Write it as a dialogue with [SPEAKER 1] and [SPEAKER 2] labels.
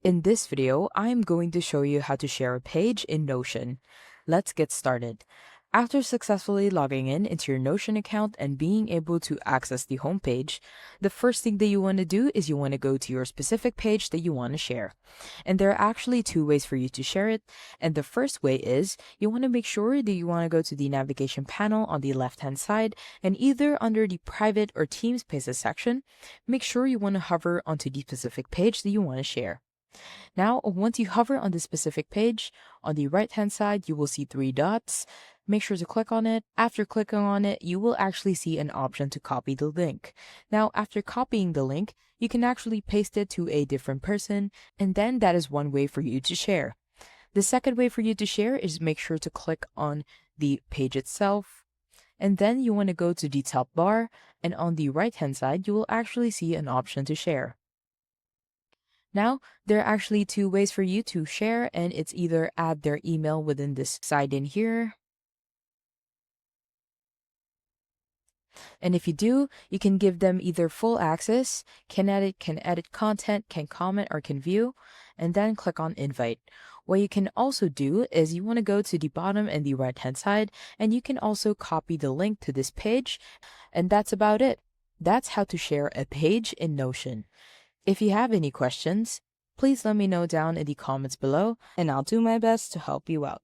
[SPEAKER 1] In this video, I am going to show you how to share a page in Notion. Let's get started. After successfully logging in into your Notion account and being able to access the homepage, the first thing that you want to do is you want to go to your specific page that you want to share. And there are actually two ways for you to share it. And the first way is you want to make sure that you want to go to the navigation panel on the left-hand side, and either under the private or team spaces section, make sure you want to hover onto the specific page that you want to share. Now, once you hover on the specific page, on the right-hand side, you will see three dots. Make sure to click on it. After clicking on it, you will actually see an option to copy the link. Now, after copying the link, you can actually paste it to a different person, and then that is one way for you to share. The second way for you to share is make sure to click on the page itself, and then you want to go to the top bar, and on the right-hand side, you will actually see an option to share. Now, there are actually two ways for you to share, and it's either add their email within this side in here. And if you do, you can give them either full access, can edit content, can comment, or can view, and then click on invite. What you can also do is you want to go to the bottom and the right hand side, and you can also copy the link to this page, and that's about it. That's how to share a page in Notion. If you have any questions, please let me know down in the comments below, and I'll do my best to help you out.